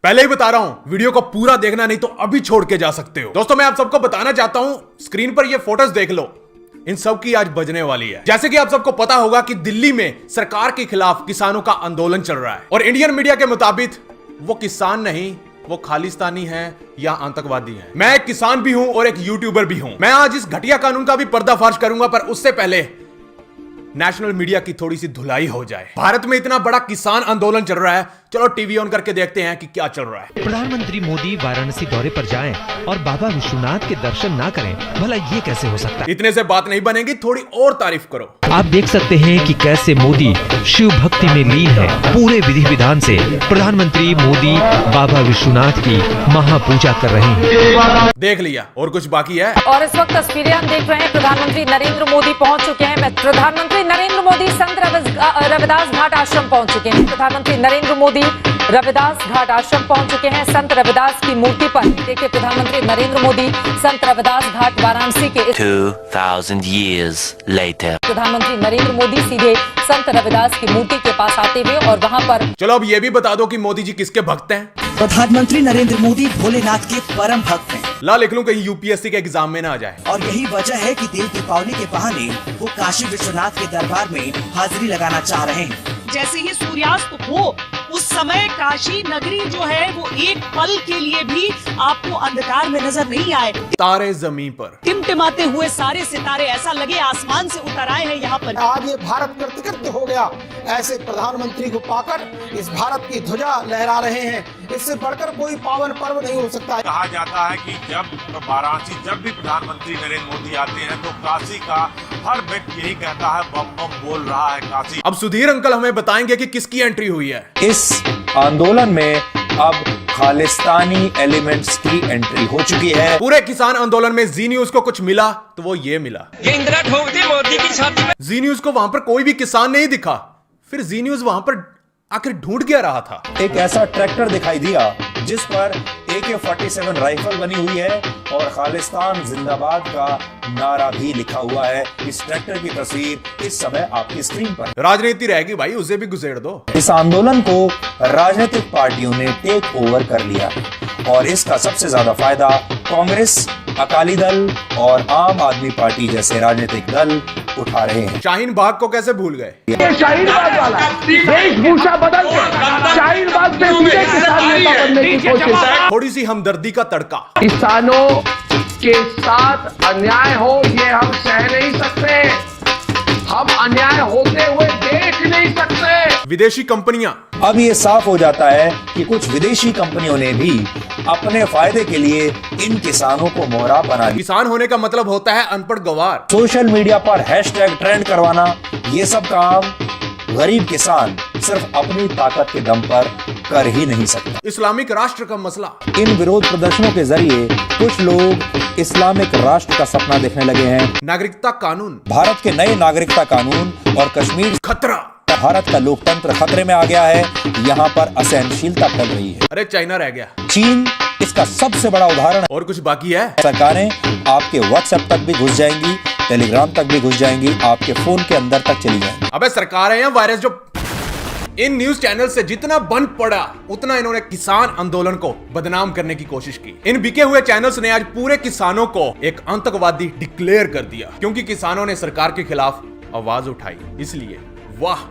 पहले ही बता रहा हूं, वीडियो को पूरा देखना, नहीं तो अभी छोड़ के जा सकते हो। दोस्तों मैं आप सबको बताना चाहता हूं, स्क्रीन पर ये फोटोज देख लो, इन सब की आज बजने वाली है। जैसे कि आप सबको पता होगा कि दिल्ली में सरकार के खिलाफ किसानों का आंदोलन चल रहा है और इंडियन मीडिया के मुताबिक वो किसान नहीं, वो खालिस्तानी है या आतंकवादी है। मैं एक किसान भी हूं और एक यूट्यूबर भी हूं। मैं आज इस घटिया कानून का भी पर्दाफाश करूंगा, पर उससे पहले नेशनल मीडिया की थोड़ी सी धुलाई हो जाए। भारत में इतना बड़ा किसान आंदोलन चल रहा है, चलो टीवी ऑन करके देखते हैं कि क्या चल रहा है। प्रधानमंत्री मोदी वाराणसी दौरे पर जाएं और बाबा विश्वनाथ के दर्शन ना करें, भला ये कैसे हो सकता है? इतने से बात नहीं बनेगी, थोड़ी और तारीफ करो। आप देख सकते हैं कि कैसे मोदी शिव भक्ति में लीन है। पूरे विधि विधान से प्रधानमंत्री मोदी बाबा विश्वनाथ की महापूजा कर रहे हैं। देख लिया, और कुछ बाकी है? और इस वक्त तस्वीरें हम देख रहे हैं, प्रधानमंत्री नरेंद्र मोदी पहुंच चुके हैं। प्रधानमंत्री नरेंद्र मोदी संत रविदास घाट आश्रम पहुंच चुके हैं। प्रधानमंत्री नरेंद्र मोदी रविदास घाट आश्रम पहुंच चुके हैं। संत रविदास की मूर्ति पर देखिए, प्रधानमंत्री नरेंद्र मोदी संत रविदास घाट वाराणसी के 2000 years later. प्रधानमंत्री नरेंद्र मोदी सीधे संत रविदास की मूर्ति के पास आते हुए और वहां पर चलो अब ये भी बता दो कि मोदी जी किसके भक्त हैं? प्रधानमंत्री नरेंद्र मोदी भोलेनाथ के परम भक्त हैं। ला लिख लूं कहीं यूपीएससी के एग्जाम में ना आ जाए। और यही वजह है कि देव दीपावली के बहाने वो काशी विश्वनाथ के दरबार में हाजिरी लगाना चाह रहे हैं। जैसे ही सूर्यास्त हो उस समय काशी नगरी जो है वो एक पल के लिए भी आपको अंधकार में नजर नहीं आए। तारे जमीन पर टिमटिमाते हुए सारे सितारे ऐसा लगे आसमान से उतर आए हैं यहाँ पर। आज ये भारत कृतकृत्य हो गया, ऐसे प्रधानमंत्री को पाकर इस भारत की ध्वजा लहरा रहे हैं। इससे बढ़कर कोई पावन पर्व नहीं हो सकता। कहा जाता है कि जब वाराणसी जब भी प्रधानमंत्री नरेंद्र मोदी आते हैं तो काशी का हर व्यक्ति यही कहता है बम बम बोल रहा है काशी। अब सुधीर अंकल हमें बताएंगे कि किसकी एंट्री हुई है। इस आंदोलन में अब खालिस्तानी एलिमेंट्स की एंट्री हो चुकी है। पूरे किसान आंदोलन में जी न्यूज को कुछ मिला तो वो ये मिला, ये इंदिरा ठोक दी मोदी की छाती में। जी न्यूज को वहां पर कोई भी किसान नहीं दिखा, फिर जी न्यूज वहां पर आखिर ढूंढ क्या रहा था? एक ऐसा ट्रैक्टर दिखाई दिया जिस पर AK-47 राइफल बनी हुई है और खालिस्तान जिंदाबाद का नारा भी लिखा हुआ है। इस ट्रैक्टर की तस्वीर इस समय आपकी स्क्रीन पर। राजनीति रहेगी भाई, उसे भी गुजेड़ दो। इस आंदोलन को राजनीतिक पार्टियों ने टेक ओवर कर लिया और इसका सबसे ज्यादा फायदा कांग्रेस, अकाली दल और आम आदमी पार्टी जैसे राजनीतिक दल उठा रहे हैं। शाहीन बाग को कैसे भूल गए? शाहीन बाग वाला वेशभूषा बदल के शाहीन बाग से सीधे किसान नेता बनने की कोशिश है। थोड़ी सी हमदर्दी का तड़का। किसानों के साथ अन्याय हो ये हम सह नहीं सकते, हम अन्याय होते हुए देख नहीं सकते। विदेशी कंपनियां, अब ये साफ हो जाता है कि कुछ विदेशी कंपनियों ने भी अपने फायदे के लिए इन किसानों को मोहरा बना लिया। किसान होने का मतलब होता है अनपढ़ गवार। सोशल मीडिया पर हैशटैग ट्रेंड करवाना, ये सब काम गरीब किसान सिर्फ अपनी ताकत के दम पर कर ही नहीं सकता। इस्लामिक राष्ट्र का मसला। इन विरोध प्रदर्शनों के जरिए कुछ लोग इस्लामिक राष्ट्र का सपना देखने लगे हैं। नागरिकता कानून, भारत के नए नागरिकता कानून और कश्मीर खतरा। भारत का लोकतंत्र खतरे में आ गया है। यहाँ पर असहनशीलता फैल रही है। अरे चाइना रह गया। चीन इसका सबसे बड़ा उदाहरण है। और कुछ बाकी है? सरकारें आपके व्हाट्सएप तक भी घुस जाएंगी, टेलीग्राम तक भी घुस जाएंगी, आपके फोन के अंदर तक चली जाएंगी। अबे सरकार है या वायरस? जो इन न्यूज चैनल से जितना बन पड़ा उतना इन्होंने किसान आंदोलन को बदनाम करने की कोशिश की। इन बिके हुए चैनल्स ने आज पूरे किसानों को एक आतंकवादी डिक्लेयर कर दिया, क्योंकि किसानों ने सरकार के खिलाफ आवाज उठाई। इसलिए वाह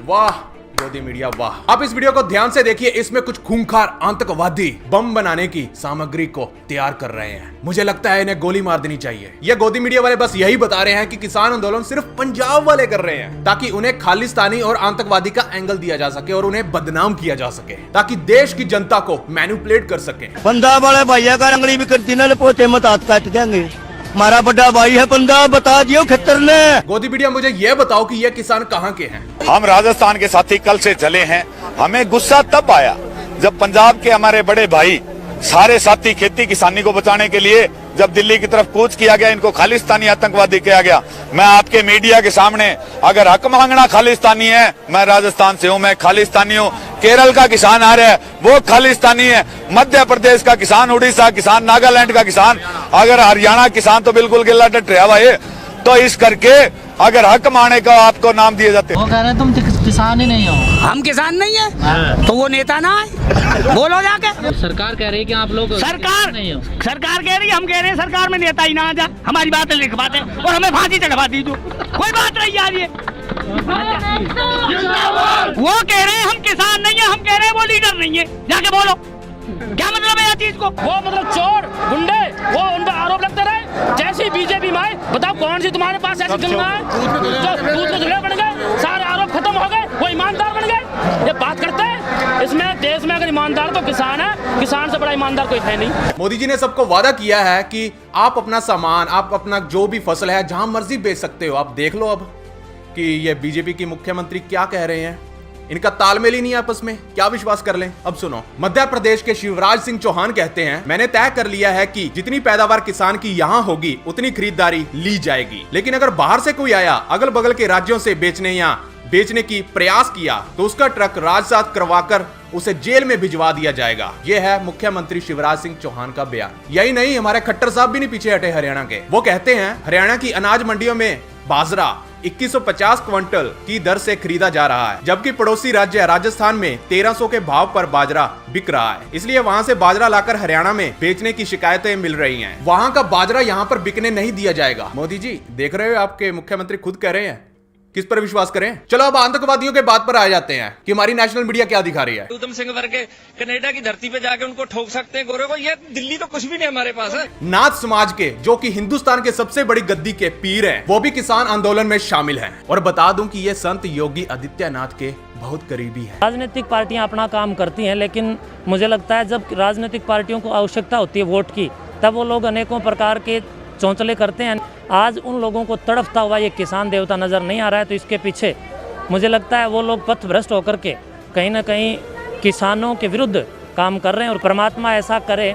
वाह मोदी मीडिया वाह। आप इस वीडियो को ध्यान से देखिए, इसमें कुछ खूंखार आतंकवादी बम बनाने की सामग्री को तैयार कर रहे हैं। मुझे लगता है इन्हें गोली मार देनी चाहिए। ये गोदी मीडिया वाले बस यही बता रहे हैं कि किसान आंदोलन सिर्फ पंजाब वाले कर रहे हैं, ताकि उन्हें खालिस्तानी और आतंकवादी का एंगल दिया जा सके और उन्हें बदनाम किया जा सके, ताकि देश की जनता को मैनिपुलेट कर सके। पंजाब वाले भैया का रंगली भी करती ना, पोते मत हाथ काट देंगे। हमारा बड़ा भाई है पंजाब, बता दियो खतर ने। गोदी मीडिया मुझे ये बताओ कि ये किसान कहाँ के हैं? हम राजस्थान के साथी कल से चले हैं। हमें गुस्सा तब आया जब पंजाब के हमारे बड़े भाई सारे साथी खेती किसानी को बचाने के लिए जब दिल्ली की तरफ कूच किया गया, इनको खालिस्तानी आतंकवादी किया गया। मैं आपके मीडिया के सामने, अगर हक मांगना खालिस्तानी है, मैं राजस्थान से हूँ, मैं खालिस्तानी हूँ। केरल का किसान आ रहा है वो खालिस्तानी है, मध्य प्रदेश का किसान, उड़ीसा किसान, नागालैंड का किसान, अगर हरियाणा किसान तो बिल्कुल गिल्ला डटरिया हुआ है। तो इस करके अगर हक मांगने का आपको नाम दिए जाते, वो कह रहे तुम किसान ही नहीं हो। हम किसान नहीं है तो वो नेता ना है, बोलो जाके। सरकार कह रही है कि आप लोग सरकार कह रही है, हम कह रहे हैं सरकार में नेता ही ना आ जा, हमारी बातें लिख पाते और हमें फांसी चढ़वा दीजिए, कोई बात नहीं आ रही है। वो कह रहे हैं हम किसान नहीं है, हम कह रहे हैं वो लीडर नहीं है, जाके बोलो क्या मतलब है चीज को। वो मतलब चोर गुंडे वो उन पर आरोप लगते रहे, जैसी बीजेपी में आए बताओ कौन सी तुम्हारे पास ऐसी गंगा है जो दूध को धुले बन गए, सारे आरोप खत्म हो गए, वो ईमानदार बन गए। ये बात करते हैं इसमें देश में अगर ईमानदार तो किसान है, किसान से बड़ा ईमानदार कोई है नहीं। मोदी जी ने सबको वादा किया है कि आप अपना सामान, आप अपना जो भी फसल है जहां मर्जी बेच सकते हो। आप देख लो अब कि ये बीजेपी की मुख्यमंत्री क्या कह रहे हैं, इनका तालमेल ही नहीं है आपस में, क्या विश्वास कर लें। अब सुनो, मध्य प्रदेश के शिवराज सिंह चौहान कहते हैं, मैंने तय कर लिया है कि जितनी पैदावार किसान की यहाँ होगी उतनी खरीदारी ली जाएगी, लेकिन अगर बाहर से कोई आया अगल बगल के राज्यों से बेचने की प्रयास किया तो उसका ट्रक राजसात करवाकर उसे जेल में भिजवा दिया जाएगा। यह है मुख्यमंत्री शिवराज सिंह चौहान का बयान। यही नहीं, हमारे खट्टर साहब भी नहीं पीछे हटे हरियाणा के। वो कहते हैं हरियाणा की अनाज मंडियों में बाजरा 2150 क्विंटल की दर से खरीदा जा रहा है, जबकि पड़ोसी राज्य राजस्थान में 1300 के भाव पर बाजरा बिक रहा है। इसलिए वहां से बाजरा लाकर हरियाणा में बेचने की शिकायतें मिल रही हैं। वहां का बाजरा यहां पर बिकने नहीं दिया जाएगा। मोदी जी देख रहे हो, आपके मुख्यमंत्री खुद कह रहे हैं, किस पर विश्वास करें। चलो अब आतंकवादियों के बात पर आ जाते हैं कि हमारी नेशनल मीडिया क्या दिखा रही है। उधम सिंह वर्ग के कनाडा की धरती पे जाके उनको ठोक सकते हैं गोरे को, ये दिल्ली तो कुछ भी नहीं हमारे पास है। नाथ समाज के, जो कि हिंदुस्तान के सबसे बड़ी गद्दी के पीर हैं, वो भी किसान आंदोलन में शामिल हैं। और बता दूं कि ये संत योगी आदित्यनाथ के बहुत करीबी है। राजनीतिक पार्टियां अपना काम करती हैं, लेकिन मुझे लगता है जब राजनीतिक पार्टियों को आवश्यकता होती है वोट की, तब वो लोग अनेकों प्रकार के चौंचले करते हैं। आज उन लोगों को तड़पता हुआ ये किसान देवता नजर नहीं आ रहा है, तो इसके पीछे मुझे लगता है वो लोग पथभ्रष्ट होकर के कहीं ना कहीं किसानों के विरुद्ध काम कर रहे हैं। और परमात्मा ऐसा करे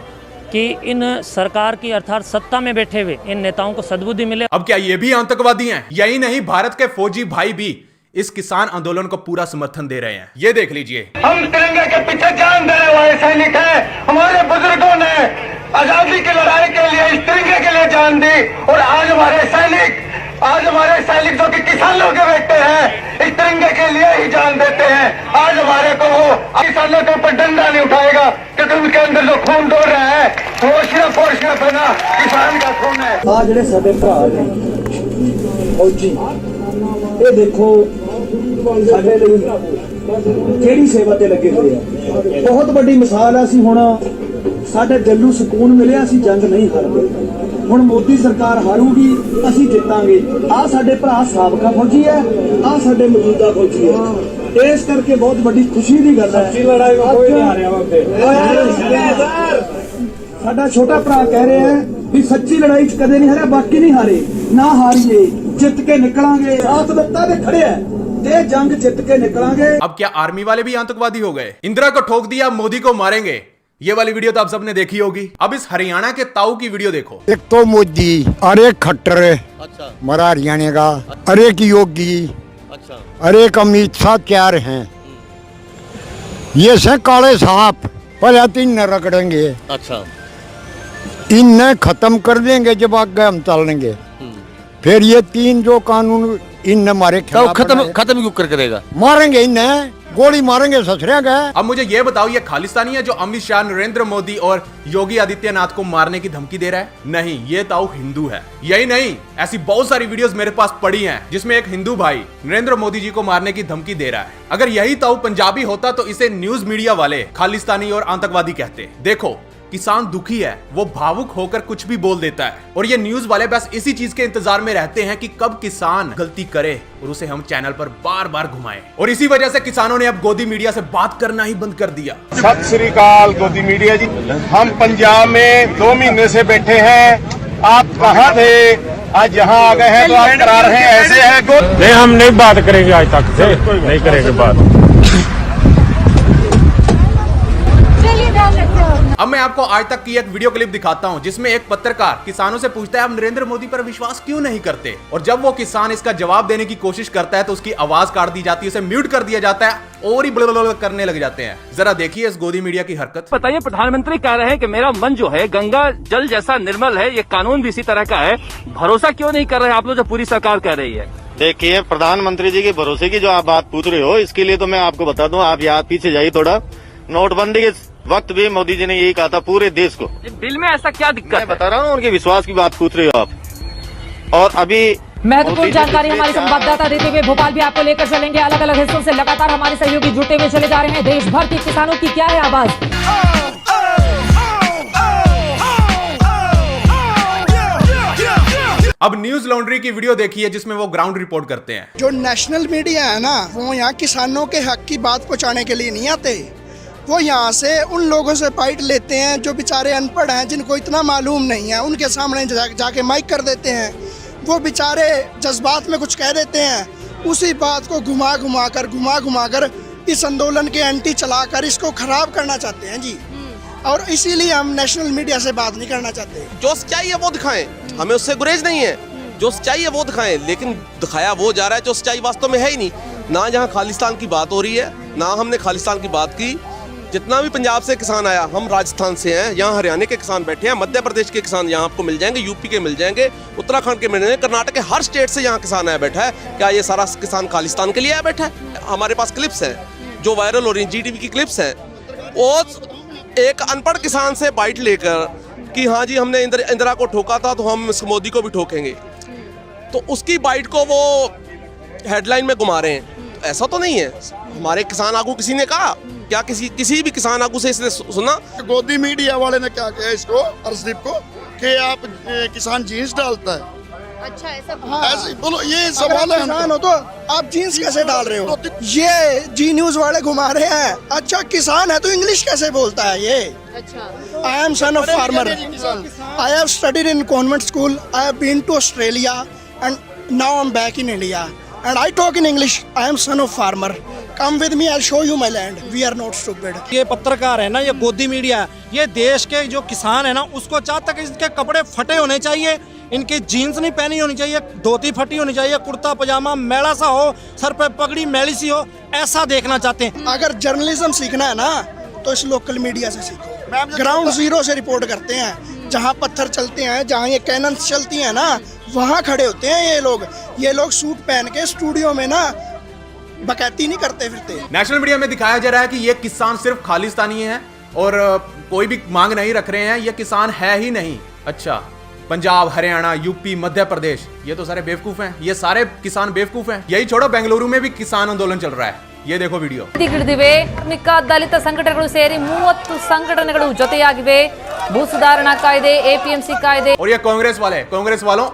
कि इन सरकार की अर्थात सत्ता में बैठे हुए इन नेताओं को सद्बुद्धि मिले। अब क्या ये भी आतंकवादी हैं? यही नहीं, भारत के फौजी भाई भी इस किसान आंदोलन को पूरा समर्थन दे रहे हैं। ये देख लीजिए। हम तिरंगे के पीछे जान देने वाले सैनिक हैं। हमारे बुजुर्गों ने आजादी की लड़ाई के लिए इस तिरंगे के लिए जान दी, और आज हमारे सैनिक जो कि किसानों के बेटे हैं, इस तिरंगे के लिए ही जान देते हैं। आज हमारे को वो किसानों के ऊपर डंडा नहीं उठाएगा, क्योंकि उनके अंदर जो खून दौड़ रहा है वो सिर्फ और सिर्फ है ना किसान का खून है। आज ਜਿਹੜੇ ਸਾਡੇ ਭਰਾ ਨੇ ਫੌਜੀ, ਇਹ ਦੇਖੋ ਸਾਡੇ ਲਈ ਕਿਹੜੀ ਸੇਵਾ ਤੇ ਲੱਗੇ ਹੋਏ ਆ। ਬਹੁਤ ਵੱਡੀ ਮਿਸਾਲ ਆ। ਅਸੀਂ ਹੁਣ ਸਾਡੇ ਦਿਲ ਨੂੰ ਸਕੂਨ ਮਿਲਿਆ, ਅਸੀਂ ਜੰਗ ਨਹੀਂ ਹਾਰਦੇ। ਹੁਣ ਮੋਦੀ ਸਰਕਾਰ ਹਾਰੂਗੀ, ਅਸੀਂ ਜਿੱਤਾਂਗੇ। ਆ ਸਾਡੇ ਭਰਾ ਸਾਬਕਾ ਫੌਜੀ ਹੈ, ਆ ਸਾਡੇ ਮੌਜੂਦਾ ਫੌਜੀ ਹੈ। ਇਸ ਕਰਕੇ ਬਹੁਤ ਵੱਡੀ ਖੁਸ਼ੀ ਦੀ ਗੱਲ ਹੈ। ਲੜਾਈ ਕੋਈ ਨਹੀਂ ਹਾਰਿਆ ਵਾ। ਸਾਡਾ ਛੋਟਾ ਭਰਾ ਕਹਿ ਰਿਹਾ ਹੈ ਵੀ ਸੱਚੀ ਲੜਾਈ 'ਚ ਕਦੇ ਨਹੀਂ ਹਾਰਿਆ, ਬਾਕੀ ਨਹੀਂ ਹਾਰੇ, ਨਾ ਹਾਰੀਏ, ਜਿੱਤ ਕੇ ਨਿਕਲਾਂਗੇ। ਸਾਥ ਦਿੱਤਾ ਤੇ खड़े है, जंग जीत के निकलांगे। अब क्या आर्मी वाले भी आतंकवादी हो गए? इंदिरा को ठोक दिया, मोदी को मारेंगे। ये वाली वीडियो तो आप सबने देखी होगी। अब इस हरियाणा के ताऊ की वीडियो देखो। एक तो मोदी, अरे खट्टर, अच्छा मरा हरियाणा का, अरे की योगी, अच्छा अरे का अमित शाह क्या हैं, ये से काले सांप पहले तीन न रगड़ेंगे, अच्छा इन्हें खत्म कर देंगे जब आगे हम चलेंगे। फिर ये तीन जो कानून इन हमारे खत्म क्यों कर करेगा, मारेंगे इन्हें, गोली मारेंगे ससुरे गए। अब मुझे ये बताओ, ये खालिस्तानी है जो अमित शाह, नरेंद्र मोदी और योगी आदित्यनाथ को मारने की धमकी दे रहा है? नहीं, ये ताऊ हिंदू है। यही नहीं, ऐसी बहुत सारी वीडियोस मेरे पास पड़ी हैं जिसमें एक हिंदू भाई नरेंद्र मोदी जी को मारने की धमकी दे रहा है। अगर यही ताऊ पंजाबी होता तो इसे न्यूज मीडिया वाले खालिस्तानी और आतंकवादी कहते। देखो, किसान दुखी है, वो भावुक होकर कुछ भी बोल देता है, और ये न्यूज वाले बस इसी चीज के इंतजार में रहते हैं कि कब किसान गलती करे और उसे हम चैनल पर बार बार घुमाएं। और इसी वजह से किसानों ने अब गोदी मीडिया से बात करना ही बंद कर दिया। सत श्री अकाल गोदी मीडिया जी, हम पंजाब में 2 महीने से बैठे हैं, आप कहाँ थे? आज यहाँ आ गए हैं तो आप करा रहे हैं, ऐसे है नहीं, हम नहीं बात करेंगे, आज तक से नहीं करेंगे बात। अब मैं आपको आज तक की एक वीडियो क्लिप दिखाता हूं जिसमें एक पत्रकार किसानों से पूछता है आप नरेंद्र मोदी पर विश्वास क्यों नहीं करते, और जब वो किसान इसका जवाब देने की कोशिश करता है तो उसकी आवाज काट दी जाती है, उसे म्यूट कर दिया जाता है और ही ब्लब्ल करने लग जाते हैं। जरा देखिए इस गोदी मीडिया की हरकत। बताइए, प्रधानमंत्री कह रहे हैं कि मेरा मन जो है गंगा जल जैसा निर्मल है, ये कानून भी इसी तरह का है, भरोसा क्यों नहीं कर रहे आप लोग जो पूरी सरकार कह रही है? देखिए, प्रधानमंत्री जी के भरोसे की जो आप बात पूछ रहे हो, इसके लिए तो मैं आपको बता दूं, आप यहाँ पीछे जाइए थोड़ा। नोटबंदी के वक्त भी मोदी जी ने यही कहा था पूरे देश को। दिल में ऐसा क्या दिक्कत? मैं बता रहा हूँ, उनके विश्वास की बात पूछ रहे हो आप। और अभी महत्वपूर्ण जानकारी हमारे संवाददाता देते हुए भोपाल भी आपको लेकर चलेंगे। अलग अलग हिस्सों से लगातार हमारे सहयोगी जुटे हुए चले जा रहे हैं। देश भर के किसानों की क्या है आवाज? अब न्यूज लॉन्ड्री की वीडियो देखिए जिसमें वो ग्राउंड रिपोर्ट करते हैं। जो नेशनल मीडिया है ना, वो यहाँ किसानों के हक की बात पहुँचाने के लिए नहीं आते। वो यहाँ से उन लोगों से बाइट लेते हैं जो बेचारे अनपढ़ हैं, जिनको इतना मालूम नहीं है, उनके सामने जाके माइक कर देते हैं। वो बेचारे जज्बात में कुछ कह देते हैं, उसी बात को घुमा घुमा कर इस आंदोलन के एंटी चलाकर इसको खराब करना चाहते हैं जी। और इसीलिए हम नेशनल मीडिया से बात नहीं करना चाहते। जो सच्चाई है वो दिखाएं, हमें उससे गुरेज नहीं है। जो सच्चाई है वो दिखाएं, लेकिन दिखाया वो जा रहा है जो सच्चाई वास्तव में है ही नहीं। ना जहाँ खालिस्तान की बात हो रही है, ना हमने खालिस्तान की बात की। जितना भी पंजाब से किसान आया, हम राजस्थान से हैं, यहाँ हरियाणा के किसान बैठे हैं, मध्य प्रदेश के किसान यहाँ आपको मिल जाएंगे, यूपी के मिल जाएंगे, उत्तराखंड के मिल जाएंगे, कर्नाटक के हर स्टेट से यहाँ किसान आया बैठा है। क्या ये सारा किसान खालिस्तान के लिए आया बैठा है? हमारे पास क्लिप्स हैं जो वायरल हो रही हैं, GTV की क्लिप्स हैं। वो एक अनपढ़ किसान से बाइट लेकर कि हाँ जी हमने इंदिरा को ठोका था तो हम मोदी को भी ठोकेंगे, तो उसकी बाइट को वो हेडलाइन में घुमा रहे हैं। तो ऐसा तो नहीं है। हमारे किसान आगू किसी ने कहा क्या? किसी भी किसान आगू से इसने सुना? गोदी मीडिया वाले ने क्या किया इसको, अर्शदीप को, कि आप किसान जीन्स डालता है। अच्छा, ऐसा ऐसे बोलो, ये सवाल है। किसान हो तो आप जीन्स कैसे डाल रहे हो? ये जी न्यूज वाले घुमा रहे हैं। अच्छा, किसान है तो इंग्लिश कैसे बोलता है ये? अच्छा, I am son of farmer, I have studied in convent school, I have been to Australia and now I am back in India and I talk in English. I am son of farmer. Come with me, I'll show you my land. We are not stupid. ये पत्रकार है ना, ये गोदी media है, ये देश के जो किसान है ना, उसको चाहता कि इसके कपड़े फटे होने चाहिए, इनकी जीन्स नहीं पहनी होनी चाहिए, धोती फटी होनी चाहिए, कुर्ता पजामा मैला सा हो, सर पे पगड़ी मैली सी हो, ऐसा देखना चाहते हैं। अगर जर्नलिज्म सीखना है ना, तो इस लोकल मीडिया से सीखो। ग्राउंड जीरो से रिपोर्ट करते हैं, जहाँ पत्थर चलते हैं, जहाँ ये कैनन्स चलती हैं ना, वहाँ खड़े होते हैं ये लोग सूट पहन के स्टूडियो में ना बकैती नहीं करते फिरते। नेशनल मीडिया में दिखाया जा रहा है कि ये किसान सिर्फ खालिस्तानी है और कोई भी मांग नहीं रख रहे हैं, ये किसान है ही नहीं। अच्छा, पंजाब, हरियाणा, यूपी, मध्य प्रदेश, ये तो सारे बेवकूफ हैं, ये सारे किसान बेवकूफ हैं। यही छोड़ो, बेंगलुरु में भी किसान आंदोलन चल रहा है, ये देखो वीडियो। ಹಿಡಿದಿವೆ ಕಾರ್ಮಿಕ ದಲಿತ ಸಂಘಟನೆಗಳು ಸೇರಿ 30 ಸಂಘಟನೆಗಳು ಜೊತೆಯಾಗಿವೆ। ಭೂ ಸುಧಾರಣಾ ಕಾಯ್ದೆ, APMC ಕಾಯ್ದೆ। और ये कांग्रेस वालों,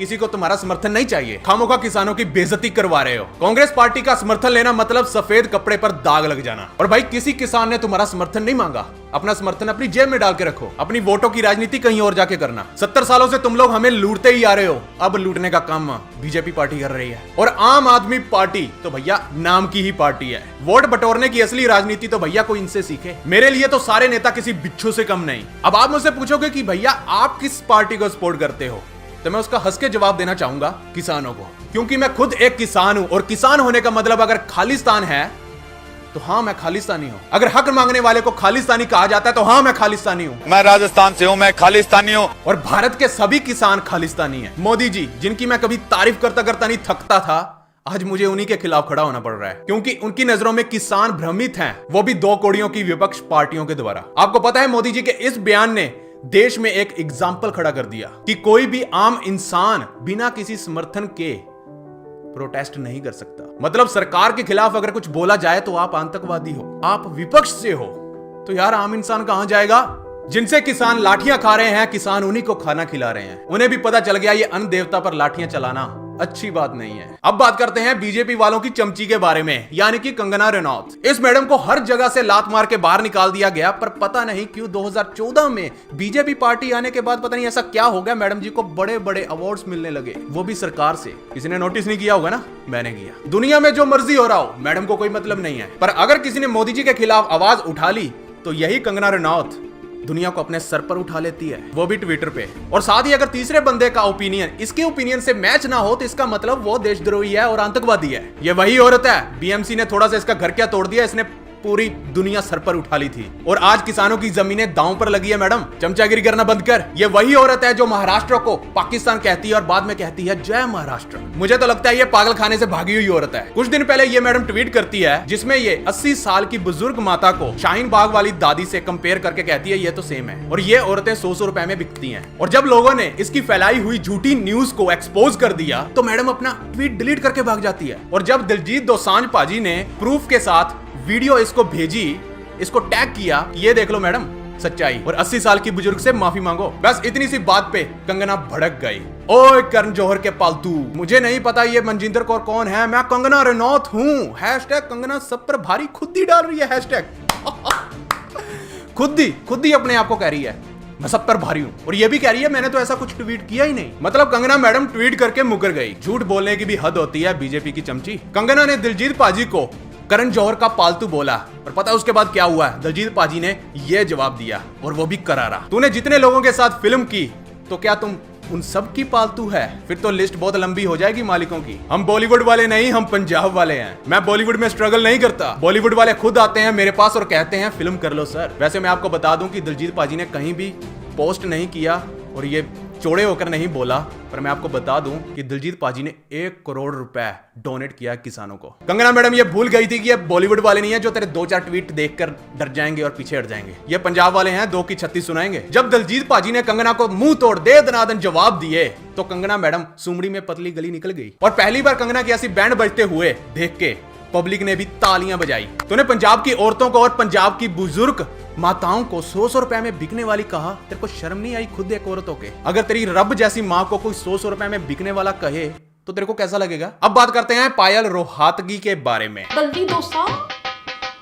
किसी को तुम्हारा समर्थन नहीं चाहिए, खामोखा किसानों की बेइज्जती करवा रहे हो। कांग्रेस पार्टी का समर्थन लेना मतलब सफेद कपड़े पर दाग लग जाना। और भाई, किसी किसान ने तुम्हारा समर्थन नहीं मांगा, अपना समर्थन अपनी जेब में डाल के रखो, अपनी वोटों की राजनीति कहीं और जाके करना। 70 सालों से तुम लोग हमें लूटते ही आ रहे हो, अब लूटने का काम बीजेपी पार्टी कर रही है। और आम आदमी पार्टी तो भैया नाम की ही पार्टी है, वोट बटोरने की असली राजनीति तो भैया कोई इनसे सीखे। मेरे लिए तो सारे नेता किसी बिच्छू से कम नहीं। अब आप मुझसे पूछोगे कि भैया आप किस पार्टी को सपोर्ट करते हो, तो मैं उसका हंस के जवाब देना चाहूंगा किसानों को, क्योंकि मैं खुद एक किसान हूं। और किसान होने का मतलब अगर खालिस्तान है तो हाँ, मैं खालिस्तानी हूं। अगर हक मांगने वाले को खालिस्तानी कहा जाता है तो हाँ, मैं खालिस्तानी हूं। मैं राजस्थान से हूं, मैं खालिस्तानी हूं। और भारत के सभी किसान खालिस्तानी हैं। मोदी जी, जिनकी मैं कभी तारीफ करता करता नहीं थकता था, आज मुझे उन्हीं के खिलाफ खड़ा होना पड़ रहा है, क्योंकि उनकी नजरों में किसान भ्रमित हैं, वो भी 2 कोड़ियों की विपक्ष पार्टियों के द्वारा। आपको पता है, मोदी जी के इस बयान ने देश में एक एग्जाम्पल खड़ा कर दिया कि कोई भी आम इंसान बिना किसी समर्थन के प्रोटेस्ट नहीं कर सकता। मतलब सरकार के खिलाफ अगर कुछ बोला जाए तो आप आतंकवादी हो, आप विपक्ष से हो, तो यार आम इंसान कहां जाएगा? जिनसे किसान लाठियां खा रहे हैं, किसान उन्हीं को खाना खिला रहे हैं। उन्हें भी पता चल गया ये अन्न देवता पर लाठियां चलाना अच्छी बात नहीं है। अब बात करते हैं बीजेपी वालों की चमची के बारे में, यानी कि कंगना रनौत। इस मैडम को हर जगह से लात मार के बाहर निकाल दिया गया, पर पता नहीं क्यों 2014 में बीजेपी पार्टी आने के बाद पता नहीं ऐसा क्या हो गया, मैडम जी को बड़े बड़े अवार्ड्स मिलने लगे, वो भी सरकार से। किसी ने नोटिस नहीं किया होगा ना, मैंने किया। दुनिया में जो मर्जी हो रहा हो, मैडम को कोई मतलब नहीं है। पर अगर किसी ने मोदी जी के खिलाफ आवाज उठा ली तो यही कंगना रनौत दुनिया को अपने सर पर उठा लेती है, वो भी ट्विटर पे। और साथ ही अगर तीसरे बंदे का ओपिनियन इसके ओपिनियन से मैच ना हो तो इसका मतलब वो देशद्रोही है और आतंकवादी है। ये वही औरत है, बीएमसी ने थोड़ा सा इसका घर क्या तोड़ दिया, इसने पूरी दुनिया सर पर उठा ली थी और आज किसानों की जमीनें दांव पर लगी है। मैडम चमचागिरी करना बंद कर। ये वही औरत है जो महाराष्ट्र को पाकिस्तान कहती है और बाद में कहती है जय महाराष्ट्र। मुझे तो लगता है ये पागल खाने से भागी हुई औरत है। कुछ दिन पहले ये मैडम ट्वीट करती है जिसमें ये 80 साल की बुजुर्ग माता को शाहीन बाग वाली दादी से कंपेयर करके कहती है ये तो सेम है और ये औरतें 100 रुपए में बिकती हैं। और जब लोगों ने इसकी फैलाई हुई झूठी न्यूज को एक्सपोज कर दिया तो मैडम अपना ट्वीट डिलीट करके भाग जाती है। और जब दिलजीत दोसांझ पाजी ने प्रूफ के साथ वीडियो इसको भेजी, इसको टैग किया, ये देख लो मैडम सच्चाई, और 80 साल की बुजुर्ग से माफी मांगो। बस इतनी सी बात पे कंगना भड़क गई। ओए करण जौहर के पालतू, मुझे नहीं पता ये मनजिंदर कौर कौन है, मैं कंगना रनौत हूँ। हैशटैग कंगना सब पर भारी खुद ही डाल रही है हैशटैग खुद ही अपने आप को कह रही है मैं सब पर भारी हूं और ये भी कह रही है मैंने तो ऐसा कुछ ट्वीट किया ही नहीं। मतलब कंगना मैडम ट्वीट करके मुकर गई। झूठ बोलने की भी हद होती है बीजेपी की चमची। कंगना ने दिलजीत पाजी को करण जौहर का पालतू बोला और पता है उसके बाद क्या हुआ? दिलजीत पाजी ने ये जवाब दिया और वो भी करारा, तूने जितने लोगों के साथ फिल्म की तो क्या तुम उन सब की पालतू है? फिर तो लिस्ट बहुत लंबी हो जाएगी मालिकों की। हम बॉलीवुड वाले नहीं, हम पंजाब वाले हैं। मैं बॉलीवुड में स्ट्रगल नहीं करता, बॉलीवुड वाले खुद आते हैं मेरे पास और कहते हैं फिल्म कर लो सर। वैसे मैं आपको बता दूं कि दिलजीत पाजी ने कहीं भी पोस्ट नहीं किया और ये चौड़े होकर नहीं बोला, पर मैं आपको बता दूं कि दिलजीत पाजी ने 1 करोड़ रुपए डोनेट किया किसानों को। कंगना मैडम ये भूल गई थी कि ये बॉलीवुड वाले नहीं है जो तेरे 2-4 ट्वीट देखकर डर जाएंगे और पीछे हट जाएंगे। ये पंजाब वाले हैं, 2 की 36 सुनाएंगे। जब दिलजीत पाजी ने कंगना को मुंह तोड़ दे दनादन जवाब दिए तो कंगना मैडम सुमड़ी में पतली गली निकल गई। और पहली बार कंगना की ऐसी बैंड बजते हुए देख के पब्लिक ने भी तालियां बजाई। तूने पंजाब की औरतों को और पंजाब की बुजुर्ग माताओं को 100 रुपए में बिकने वाली कहा, तेरे को शर्म नहीं आई खुद एक औरत होके? अगर तेरी रब जैसी माँ को कोई 100 रुपए में बिकने वाला कहे तो तेरे को कैसा लगेगा? अब बात करते हैं पायल रोहतगी के बारे में। दलजीत दोसा,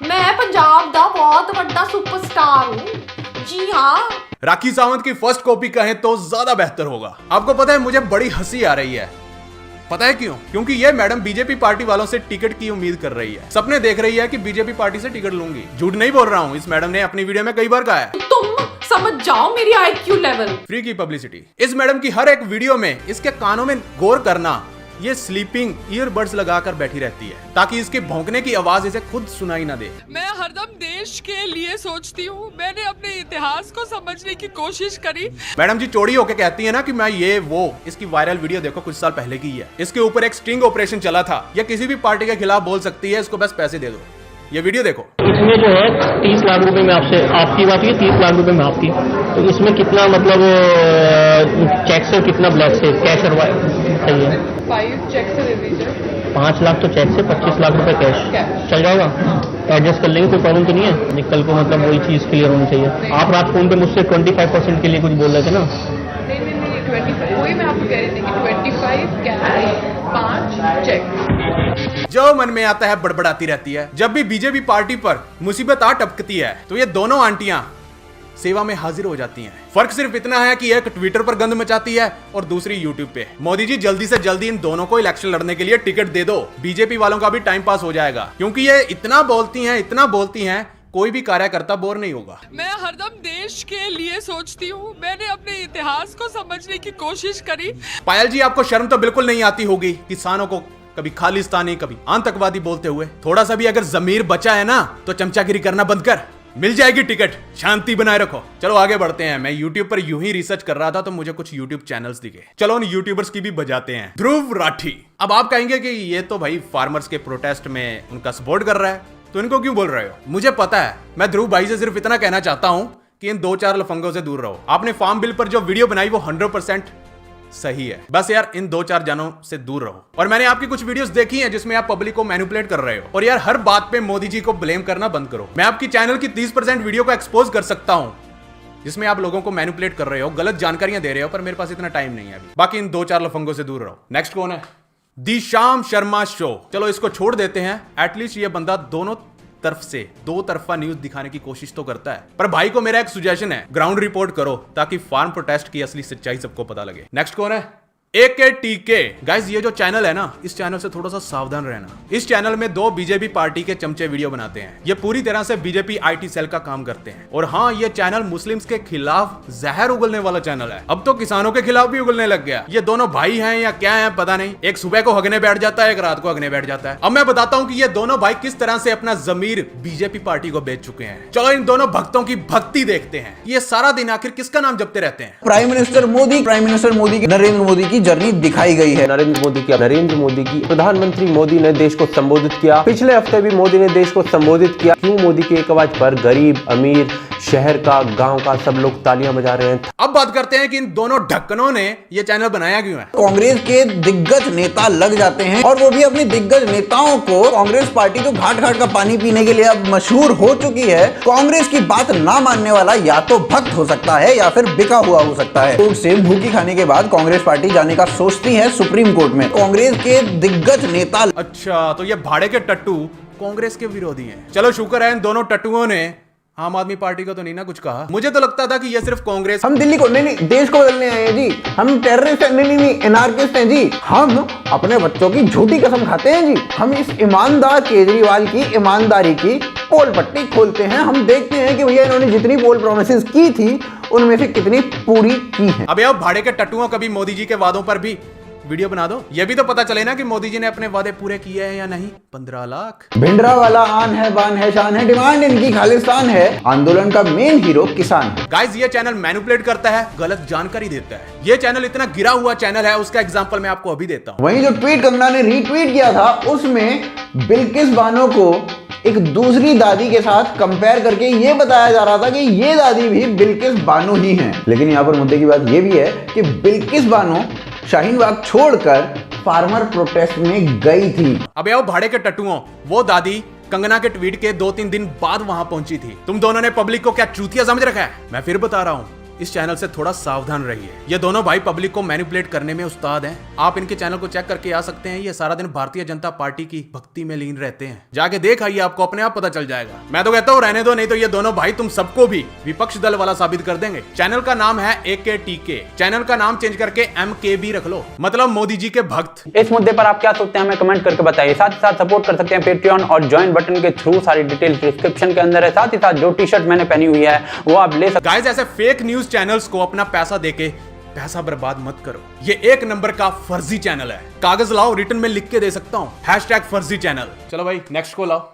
मैं पंजाब दा बहुत बड़ा सुपरस्टार हूं। जी हाँ। राखी सावंत की फर्स्ट कॉपी कहें तो ज्यादा बेहतर होगा। आपको पता है मुझे बड़ी हंसी आ रही है, पता है क्यों? क्योंकि ये मैडम बीजेपी पार्टी वालों से टिकट की उम्मीद कर रही है। सपने देख रही है कि बीजेपी पार्टी से टिकट लूंगी। झूठ नहीं बोल रहा हूँ, इस मैडम ने अपनी वीडियो में कई बार कहा है। तुम समझ जाओ मेरी IQ लेवल। फ्री की पब्लिसिटी। इस मैडम की हर एक वीडियो में इसके कानों में गौर करना, ये स्लीपिंग ईयरबड्स लगाकर बैठी रहती है ताकि इसके भौंकने की आवाज इसे खुद सुनाई ना दे। मैं हरदम देश के लिए सोचती हूँ। मैंने अपने इतिहास को समझने की कोशिश करी। मैडम जी चौड़ी होके कहती है ना कि मैं ये वो। इसकी वायरल वीडियो देखो, कुछ साल पहले की है। इसके ऊपर एक स्टिंग ऑपरेशन चला था। यह किसी भी पार्टी के खिलाफ बोल सकती है, इसको बस पैसे दे दो। ये वीडियो देखो। इसमें जो है 30 लाख रुपए में आपकी बात है 30 लाख रुपए में आपकी, तो इसमें कितना मतलब चेक से कितना ब्लैक से कैश सही है? 5 चेक से दे दीजिए। 5 लाख तो चेक से, 25 लाख रुपए कैश चल जाएगा? एडजस्ट कर लेंगे, कोई प्रॉब्लम तो नहीं है? निकल को मतलब वही चीज क्लियर होनी चाहिए। आप रात फोन पे मुझसे 25% के लिए कुछ बोल रहे थे ना? नहीं 25, वही मैं आपको कह रही थी कि 25 कैश, 5 चेक। जो मन में आता है बड़बड़ाती रहती है। जब भी बीजेपी पार्टी पर मुसीबत आ टपकती है तो ये दोनों आंटियां सेवा में हाजिर हो जाती हैं। फर्क सिर्फ इतना है कि एक ट्विटर पर गंद मचाती है और दूसरी यूट्यूब पे। मोदी जी जल्दी से जल्दी इन दोनों को इलेक्शन लड़ने के लिए टिकट दे दो, बीजेपी वालों का भी टाइम पास हो जाएगा। क्योंकि ये इतना बोलती हैं कोई भी कार्यकर्ता बोर नहीं होगा। मैं हरदम देश के लिए सोचती हूँ। मैंने अपने इतिहास को समझने की कोशिश करी। पायल जी आपको शर्म तो बिल्कुल नहीं आती होगी किसानों को कभी खालिस्तानी कभी आतंकवादी बोलते हुए। थोड़ा सा भी अगर जमीर बचा है ना तो चमचागिरी करना बंद कर, मिल जाएगी टिकट। शांति बनाए रखो। चलो आगे बढ़ते हैं। मैं YouTube पर यूं ही रिसर्च कर रहा था तो मुझे कुछ YouTube चैनल्स दिखे। चलो उन यूट्यूबर्स की भी बजाते हैं। ध्रुव राठी। अब आप कहेंगे कि ये तो भाई फार्मर्स के प्रोटेस्ट में उनका सपोर्ट कर रहा है, तो इनको क्यों बोल रहे हो? मुझे पता है। मैं ध्रुव भाई से सिर्फ इतना कहना चाहता हूं कि इन 2-4 लफंगों से दूर रहो। आपने फार्म बिल पर जो वीडियो बनाई वो 100% सही है। बस यार इन 2-4 जानों से दूर रहो। और मैंने आपकी कुछ वीडियोस देखी हैं जिसमें आप पब्लिक को मैनिपुलेट कर रहे हो। और यार हर बात पे मोदी जी को ब्लेम करना बंद करो। मैं आपकी चैनल की 30% वीडियो को एक्सपोज कर सकता हूं जिसमें आप लोगों को मैनिपुलेट कर रहे हो, गलत जानकारियां दे रहे हो, पर मेरे पास इतना टाइम नहीं है अभी। बाकी इन 2-4 लफंगों से दूर रहो। नेक्स्ट कौन है? दी शाम शर्मा शो। चलो इसको छोड़ देते हैं। एटलीस्ट ये बंदा दोनों तरफ से 2 तरफा न्यूज दिखाने की कोशिश तो करता है। पर भाई को मेरा एक सुजेशन है, ग्राउंड रिपोर्ट करो ताकि फार्म प्रोटेस्ट की असली सच्चाई सबको पता लगे। नेक्स्ट कौन है? AKTK गाइस, ये जो चैनल है ना, इस चैनल से थोड़ा सा सावधान रहना। इस चैनल में 2 बीजेपी पार्टी के चमचे वीडियो बनाते हैं। ये पूरी तरह से बीजेपी IT सेल का काम करते हैं। और हाँ, ये चैनल मुस्लिम्स के खिलाफ जहर उगलने वाला चैनल है। अब तो किसानों के खिलाफ भी उगलने लग गया। ये दोनों भाई हैं या क्या हैं पता नहीं। एक सुबह को हगने बैठ जाता है, एक रात को हगने बैठ जाता है। अब मैं बताता हूँ कि ये दोनों भाई किस तरह से अपना जमीर बीजेपी पार्टी को बेच चुके हैं। चलो इन दोनों भक्तों की भक्ति देखते हैं। ये सारा दिन आखिर किसका नाम जपते रहते हैं? प्राइम मिनिस्टर मोदी की नरेंद्र मोदी की जर्नी दिखाई गई है। नरेंद्र मोदी की प्रधानमंत्री मोदी ने देश को संबोधित किया। पिछले हफ्ते भी मोदी ने देश को संबोधित किया। क्यों मोदी की एक आवाज पर गरीब, अमीर, शहर का, गांव का सब लोग तालियां बजा रहे हैं। अब बात करते हैं कि इन दोनों ढक्कनों ने ये चैनल बनाया क्यों है। कांग्रेस के दिग्गज नेता लग जाते हैं और वो भी अपनी दिग्गज नेताओं को, कांग्रेस पार्टी जो घाट घाट का पानी पीने के लिए अब मशहूर हो चुकी है, कांग्रेस की बात ना मानने वाला या तो भक्त हो सकता है या फिर बिका हुआ हो सकता है। कोर्ट से भूखी खाने के बाद कांग्रेस पार्टी जाने का सोचती है सुप्रीम कोर्ट में। कांग्रेस के दिग्गज नेता, अच्छा तो ये भाड़े के टट्टू कांग्रेस के विरोधी हैं। चलो शुक्र है इन दोनों टट्टुओं ने आम आदमी पार्टी को तो नहीं ना कुछ कहा। मुझे तो लगता था कि ये सिर्फ कांग्रेस, हम दिल्ली को नहीं देश को बदलने आए हैं जी। हम टेररिस्ट नहीं एनार्किस्ट हैं जी। हम अपने बच्चों की झूठी कसम खाते हैं जी। हम इस ईमानदार केजरीवाल की ईमानदारी की पोल पट्टी खोलते हैं। हम देखते हैं कि भैया इन्होंने जितनी पोल प्रोमिसेस की थी उनमें से कितनी पूरी की है। अब अब भाड़े के टट्टुओं कभी मोदी जी के वादों पर भी वीडियो बना दो। ये भी तो पता चले ना कि मोदी जी ने अपने वादे पूरे किए हैं या नहीं। 15 लाख भिंडरा वाला आन है, बान है, शान है, डिमांड इनकी खालिस्तान है। आंदोलन का मेन हीरो किसान है। गाइस, ये चैनल मैनिपुलेट करता है, गलत जानकारी देता है। ये चैनल इतना गिरा हुआ चैनल है, उसका एग्जांपल मैं आपको अभी देता हूं। वहीं जो ट्वीट कंगना ने रीट्वीट किया था उसमें बिल्किस बानो को एक दूसरी दादी के साथ कंपेयर करके ये बताया जा रहा था कि ये दादी भी बिल्किस बानो ही हैं। लेकिन यहाँ पर मुद्दे की बात ये भी है कि बिल्किस बानो शाहीन बाग छोड़कर फार्मर प्रोटेस्ट में गई थी। अबे आओ भाड़े के टट्टुओं, वो दादी कंगना के ट्वीट के 2-3 दिन बाद वहां पहुंची थी। तुम दोनों ने पब्लिक को क्या चूतिया समझ रखा है? मैं फिर बता रहा हूं, इस चैनल से थोड़ा सावधान रहिए। ये दोनों भाई पब्लिक को मैनिपुलेट करने में उस्ताद हैं। आप इनके चैनल को चेक करके आ सकते हैं। ये सारा दिन भारतीय जनता पार्टी की भक्ति में लीन रहते हैं। जाके देख आइए, आपको अपने आप पता चल जाएगा। मैं तो कहता हूँ रहने दो, नहीं तो ये दोनों भाई तुम सबको भी विपक्ष दल वाला साबित कर देंगे। चैनल का नाम है AKTK। चैनल का नाम चेंज करके MKB रख लो, मतलब मोदी जी के भक्त। इस मुद्दे पर आप क्या सोचते हैं हमें कमेंट करके बताइए। साथ ही साथ सपोर्ट कर सकते हैं पेट्रियन और ज्वाइन बटन के थ्रू। सारी डिटेल डिस्क्रिप्शन के अंदर है। साथ ही साथ जो टी-शर्ट मैंने पहनी हुई है वो आप ले सकते हैं। गाइस, ऐसे फेक न्यूज चैनल्स को अपना पैसा देके पैसा बर्बाद मत करो। ये 1 नंबर का फर्जी चैनल है। कागज लाओ, रिटर्न में लिख के दे सकता हूं #फर्जी चैनल। चलो भाई नेक्स्ट को लाओ।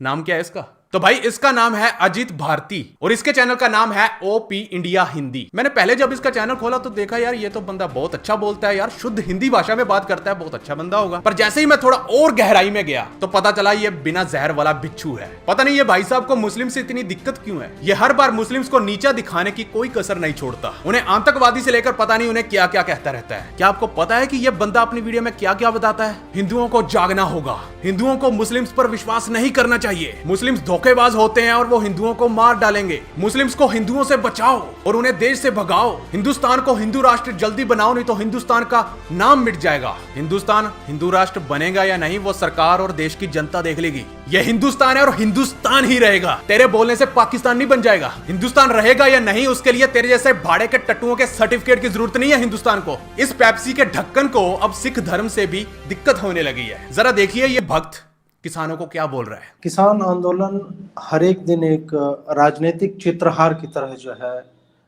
नाम क्या है इसका? तो भाई इसका नाम है अजीत भारती और इसके चैनल का नाम है OP इंडिया हिंदी। मैंने पहले जब इसका चैनल खोला तो देखा यार ये तो बंदा बहुत अच्छा बोलता है यार, शुद्ध हिंदी भाषा में बात करता है, बहुत अच्छा बंदा होगा। पर जैसे ही मैं थोड़ा और गहराई में गया तो पता चला ये बिना जहर वाला बिच्छू है। पता नहीं ये भाई साहब को मुस्लिम से इतनी दिक्कत क्यों है। ये हर बार मुस्लिम्स को नीचा दिखाने की कोई कसर नहीं छोड़ता। उन्हें आतंकवादी से लेकर पता नहीं उन्हें क्या क्या कहता रहता है। क्या आपको पता है कि ये बंदा अपनी वीडियो में क्या क्या बताता है? हिंदुओं को जागना होगा, हिंदुओं को मुस्लिम्स पर विश्वास नहीं करना चाहिए, मुस्लिम्स धोखेबाज होते हैं और वो हिंदुओं को मार डालेंगे, मुस्लिम्स को हिंदुओं से बचाओ और उन्हें देश से भगाओ, हिंदुस्तान को हिंदू राष्ट्र जल्दी बनाओ नहीं तो हिंदुस्तान का नाम मिट जाएगा। हिंदुस्तान हिंदू राष्ट्र बनेगा या नहीं वो सरकार और देश की जनता देख लेगी। ये हिंदुस्तान है और हिंदुस्तान ही रहेगा। तेरे बोलने से पाकिस्तान नहीं बन जाएगा। हिंदुस्तान रहेगा या नहीं उसके लिए तेरे जैसे भाड़े के टट्टुओं के सर्टिफिकेट की जरूरत नहीं है हिंदुस्तान को। इस पेप्सी के ढक्कन को अब सिख धर्म से भी दिक्कत होने लगी है। जरा देखिए ये भक्त किसानों को क्या बोल रहा है। किसान आंदोलन हर एक दिन एक राजनीतिक चित्रहार की तरह जो है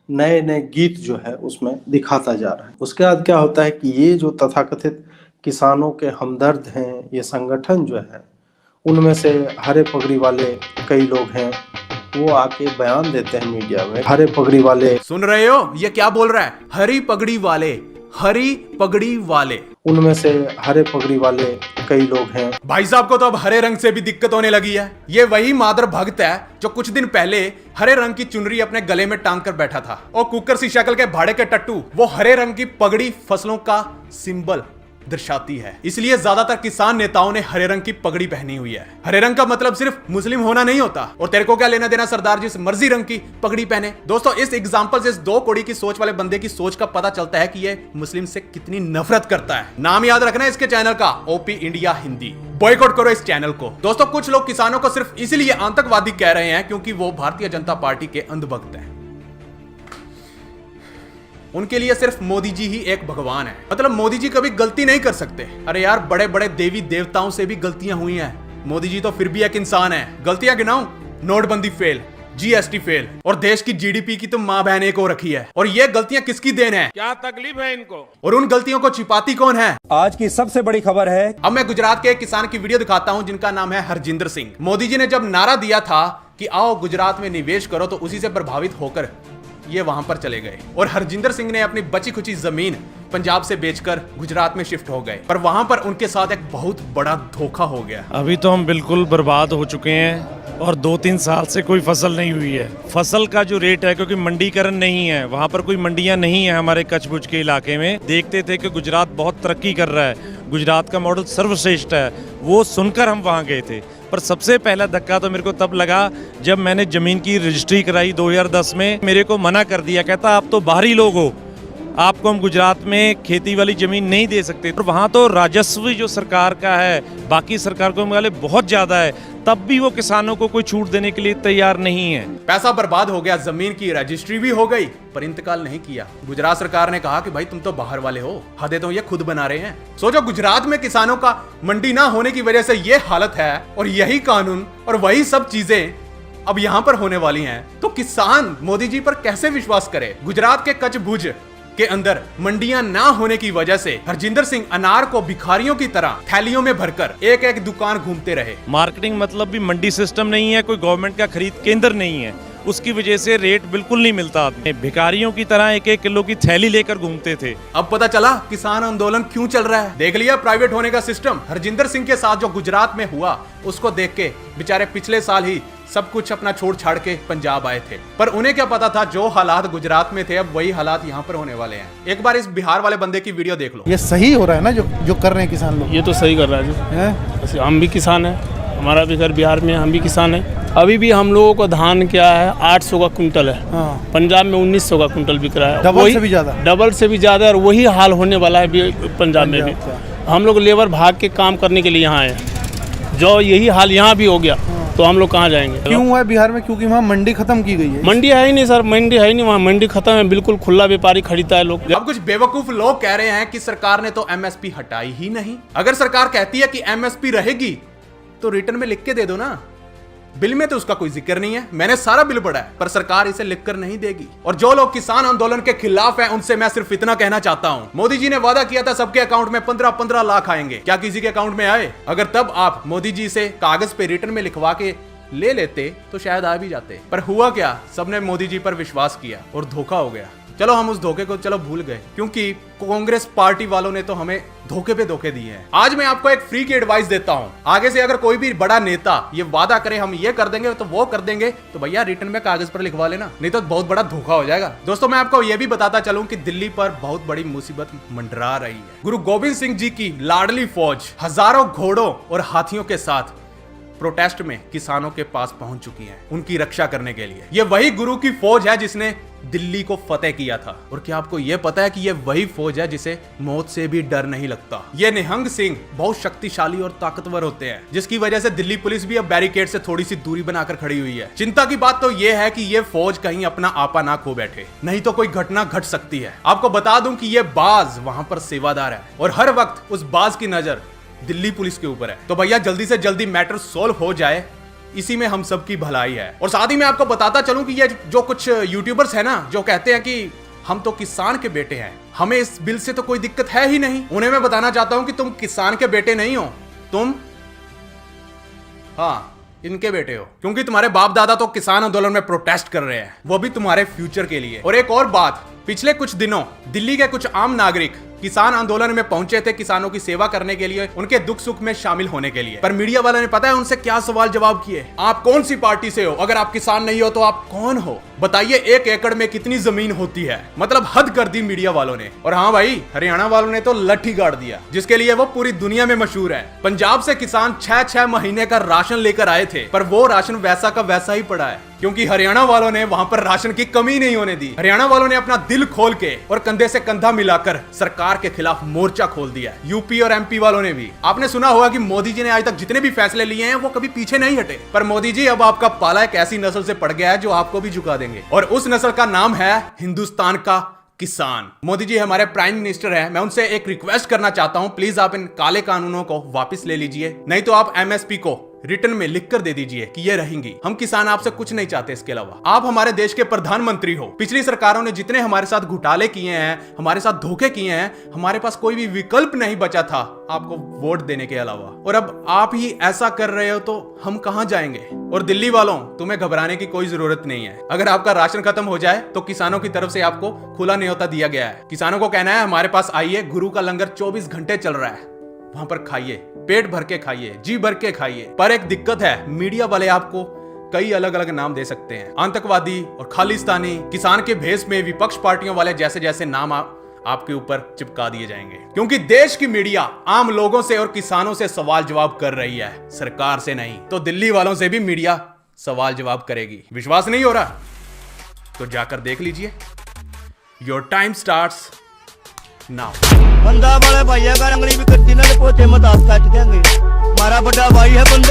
नए नए गीत जो है उसमें दिखाता जा रहा है। उसके बाद क्या होता है कि ये जो तथाकथित किसानों के हमदर्द हैं, ये संगठन जो है उनमें से हरे पगड़ी वाले कई लोग हैं, वो आके बयान देते हैं मीडिया में। हरे पगड़ी वाले, सुन रहे हो ये क्या बोल रहा है? हरी पगड़ी वाले, हरी पगड़ी वाले। उनमें से हरे पगड़ी वाले कई लोग हैं। भाई साहब को तो अब हरे रंग से भी दिक्कत होने लगी है। ये वही मादर भक्त है जो कुछ दिन पहले हरे रंग की चुनरी अपने गले में टांग कर बैठा था और कुकर सी शक्ल के भाड़े के टट्टू वो हरे रंग की पगड़ी फसलों का सिंबल दर्शाती है। इसलिए ज्यादातर किसान नेताओं ने हरे रंग की पगड़ी पहनी हुई है। हरे रंग का मतलब सिर्फ मुस्लिम होना नहीं होता। और तेरे को क्या लेना देना सरदार जिस मर्जी रंग की पगड़ी पहने। दोस्तों इस एग्जांपल से इस 2 कौड़ी की सोच वाले बंदे की सोच का पता चलता है कि ये मुस्लिम से कितनी नफरत करता है। नाम याद रखना इसके चैनल का, OP इंडिया हिंदी। बॉयकॉट करो इस चैनल को। दोस्तों कुछ लोग किसानों को सिर्फ इसलिए आतंकवादी कह रहे हैं क्योंकि वो भारतीय जनता पार्टी के अंधभक्त हैं। उनके लिए सिर्फ मोदी जी ही एक भगवान है। मतलब मोदी जी कभी गलती नहीं कर सकते। अरे यार, बड़े बड़े देवी देवताओं से भी गलतियां हुई हैं, मोदी जी तो फिर भी एक इंसान है। गलतियां गिनाऊं? नोटबंदी फेल, जीएसटी फेल, और देश की जीडीपी की तो मां बहन एक हो रखी है। और ये गलतियां किसकी देन है? क्या तकलीफ है इनको? और उन गलतियों को छिपाती कौन है? आज की सबसे बड़ी खबर है। अब मैं गुजरात के एक किसान की वीडियो दिखाता हूं जिनका नाम है हरजिंदर सिंह। मोदी जी ने जब नारा दिया था कि आओ गुजरात में निवेश करो, तो उसी से प्रभावित होकर ये वहां पर चले गए और हरजिंदर सिंह ने अपनी बची खुची जमीन पंजाब से बेचकर गुजरात में शिफ्ट हो गए। पर वहां पर उनके साथ एक बहुत बड़ा धोखा हो गया। अभी तो हम बिल्कुल बर्बाद हो चुके हैं और 2-3 साल से कोई फसल नहीं हुई है। फसल का जो रेट है, क्योंकि मंडीकरण नहीं है, वहाँ पर कोई मंडियाँ नहीं है हमारे कच्छ भुज के इलाके में। देखते थे कि गुजरात बहुत तरक्की कर रहा है, गुजरात का मॉडल सर्वश्रेष्ठ है, वो सुनकर हम वहाँ गए थे। पर सबसे पहला धक्का तो मेरे को तब लगा जब मैंने ज़मीन की रजिस्ट्री कराई 2010 में। मेरे को मना कर दिया, कहता आप तो बाहरी लोग हो, आपको हम गुजरात में खेती वाली ज़मीन नहीं दे सकते। और वहाँ तो राजस्व जो सरकार का है बाकी सरकार को मुकाबले बहुत ज़्यादा है, तब भी वो किसानों को कोई छूट देने के लिए तैयार नहीं है। पैसा बर्बाद हो गया, जमीन की रजिस्ट्री भी हो गई, पर इंतकाल नहीं किया। गुजरात सरकार ने कहा कि भाई तुम तो बाहर वाले हो, हदें तो ये खुद बना रहे हैं। सोचो, गुजरात में किसानों का मंडी ना होने की वजह से ये हालत है, और यही कानून और वही सब चीजें अब यहाँ पर होने वाली हैं, तो किसान मोदी जी पर कैसे विश्वास करे? गुजरात के कच्छ भुज के अंदर मंडियां ना होने की वजह से हरजिंदर सिंह अनार को भिखारियों की तरह थैलियों में भरकर एक एक दुकान घूमते रहे। मार्केटिंग मतलब भी मंडी सिस्टम नहीं है, कोई गवर्नमेंट का खरीद केंद्र नहीं है, उसकी वजह से रेट बिल्कुल नहीं मिलता। भिखारियों की तरह 1-1 किलो की थैली लेकर घूमते थे। अब पता चला किसान आंदोलन क्यों चल रहा है। देख लिया प्राइवेट होने का सिस्टम। हरजिंदर सिंह के साथ जो गुजरात में हुआ, उसको देख के बेचारे पिछले साल ही सब कुछ अपना छोड़ छाड़ के पंजाब आए थे। पर उन्हें क्या पता था, जो हालात गुजरात में थे अब वही हालात यहाँ पर होने वाले हैं। एक बार इस बिहार वाले बंदे की वीडियो देख लो। ये सही हो रहा है ना जो कर रहे हैं किसान लोग? ये तो सही कर रहा है जी। हम भी किसान हैं, हमारा भी घर बिहार में, हम भी किसान हैं। अभी भी हम लोगों को धान क्या है 800 का कुंटल है। हाँ। पंजाब में 1900 का कुंटल बिक रहा है, डबल से भी ज्यादा। डबल से भी ज्यादा, और वही हाल होने वाला है पंजाब में भी। हम लोग लेबर भाग के काम करने के लिए यहाँ आए, जो यही हाल यहाँ भी हो गया तो हम लोग कहाँ जाएंगे? क्यों हुआ है बिहार में? क्योंकि वहाँ मंडी खत्म की गई है। मंडी है ही नहीं सर, मंडी है ही नहीं वहाँ, मंडी खत्म है, बिल्कुल खुला व्यापारी खरीदता है लोग। अब कुछ बेवकूफ लोग कह रहे हैं कि सरकार ने तो एमएसपी हटाई ही नहीं। अगर सरकार कहती है कि एमएसपी रहेगी तो रिटर्न में लिख के दे दो ना। बिल में तो उसका कोई जिक्र नहीं है, मैंने सारा बिल पढ़ा है, पर सरकार इसे लिखकर नहीं देगी। और जो लोग किसान आंदोलन के खिलाफ हैं, उनसे मैं सिर्फ इतना कहना चाहता हूं, मोदी जी ने वादा किया था सबके अकाउंट में 15-15 लाख आएंगे। क्या किसी के अकाउंट में आए? अगर तब आप मोदी जी से कागज पे रिटर्न में लिखवा के ले लेते तो शायद आ भी जाते। पर हुआ क्या, सबने मोदी जी पर विश्वास किया और धोखा हो गया। चलो हम उस धोखे को भूल गए, क्योंकि कांग्रेस पार्टी वालों ने तो हमें धोखे पे धोखे दिए हैं। आज मैं आपको एक फ्री की एडवाइस देता हूं, आगे से अगर कोई भी बड़ा नेता ये वादा करे हम ये कर देंगे तो वो कर देंगे, तो भैया रिटर्न में कागज पर लिखवा लेना, नहीं तो बहुत बड़ा धोखा हो जाएगा। दोस्तों, मैं आपको ये भी बताता चलूं कि दिल्ली पर बहुत बड़ी मुसीबत मंडरा रही है। गुरु गोविंद सिंह जी की लाडली फौज हजारों घोड़ों और हाथियों के साथ प्रोटेस्ट में किसानों के पास पहुंच चुकी है उनकी रक्षा करने के लिए। ये वही गुरु की फौज है जिसने दिल्ली को फतेह किया था। और क्या आपको यह पता है कि यह वही फौज है जिसे मौत से भी डर नहीं लगता? ये निहंग सिंह बहुत शक्तिशाली और ताकतवर होते हैं, जिसकी वजह से दिल्ली पुलिस भी अब बैरिकेड से थोड़ी सी दूरी बनाकर खड़ी हुई है। चिंता की बात तो यह है कि यह फौज कहीं अपना आपा ना खो बैठे, नहीं तो कोई घटना घट सकती है। आपको बता दूं कि यह बाज वहां पर सेवादार है और हर वक्त उस बाज की नजर दिल्ली पुलिस के ऊपर है। तो भैया जल्दी से जल्दी मैटर सोल्व हो जाए, इसी में हम सबकी भलाई है। और साथ ही मैं आपको बताता चलूं कि ये जो कुछ यूट्यूबर्स हैं ना, जो कहते हैं कि हम तो किसान के बेटे हैं, हमें इस बिल से तो कोई दिक्कत है ही नहीं, उन्हें मैं बताना चाहता हूं कि तुम किसान के बेटे नहीं हो, तुम इनके बेटे हो, क्योंकि तुम्हारे बाप दादा तो किसान आंदोलन में प्रोटेस्ट कर रहे हैं, वो भी तुम्हारे फ्यूचर के लिए। और एक और बात, पिछले कुछ दिनों दिल्ली के कुछ आम नागरिक किसान आंदोलन में पहुंचे थे किसानों की सेवा करने के लिए, उनके दुख सुख में शामिल होने के लिए। पर मीडिया वालों ने पता है उनसे क्या सवाल जवाब किए? आप कौन सी पार्टी से हो? अगर आप किसान नहीं हो तो आप कौन हो? बताइए 1 एकड़ में कितनी जमीन होती है? मतलब हद कर दी मीडिया वालों ने। और हाँ भाई, हरियाणा वालों ने तो लट्ठी गाड़ दिया, जिसके लिए वो पूरी दुनिया में मशहूर है। पंजाब से किसान 6-6 महीने का राशन लेकर आए थे, पर वो राशन वैसा का वैसा ही पड़ा है, क्योंकि हरियाणा वालों ने वहां पर राशन की कमी नहीं होने दी। हरियाणा वालों ने अपना दिल खोल के और कंधे से कंधा मिलाकर सरकार के खिलाफ मोर्चा खोल दिया। यूपी और एमपी वालों ने भी। आपने सुना होगा कि मोदी जी ने आज तक जितने भी फैसले लिए हैं वो कभी पीछे नहीं हटे। पर मोदी जी, अब आपका पाला एक ऐसी नस्ल से पड़ गया है जो आपको भी झुका देंगे, और उस नस्ल का नाम है हिंदुस्तान का किसान। मोदी जी हमारे प्राइम मिनिस्टर हैं, मैं उनसे एक रिक्वेस्ट करना चाहता हूं, प्लीज आप इन काले कानूनों को वापस ले लीजिए, नहीं तो आप एमएसपी को रिटर्न में लिख कर दे दीजिए कि ये रहेंगी। हम किसान आपसे कुछ नहीं चाहते इसके अलावा। आप हमारे देश के प्रधानमंत्री हो। पिछली सरकारों ने जितने हमारे साथ घोटाले किए हैं, हमारे साथ धोखे किए हैं, हमारे पास कोई भी विकल्प नहीं बचा था आपको वोट देने के अलावा। और अब आप ही ऐसा कर रहे हो तो हम कहां जाएंगे। और दिल्ली वालों, तुम्हें घबराने की कोई जरूरत नहीं है। अगर आपका राशन खत्म हो जाए तो किसानों की तरफ से आपको खुला न्योता दिया गया है। किसानों को कहना है हमारे पास आइए, गुरु का लंगर 24 घंटे चल रहा है, वहां पर खाइए, पेट भर के खाइए, जी भर के खाइए। पर एक दिक्कत है, मीडिया वाले आपको कई अलग अलग नाम दे सकते हैं, आतंकवादी और खालिस्तानी। किसान के भेष में विपक्ष पार्टियों वाले जैसे जैसे नाम आपके ऊपर चिपका दिए जाएंगे, क्योंकि देश की मीडिया आम लोगों से और किसानों से सवाल जवाब कर रही है, सरकार से नहीं। तो दिल्ली वालों से भी मीडिया सवाल जवाब करेगी। विश्वास नहीं हो रहा तो जाकर देख लीजिए। Your time starts now. बंदा बड़े भाई है, अंगली भी करती ना पोचे मत काट देंगे। हमारा बड़ा भाई है बंदा।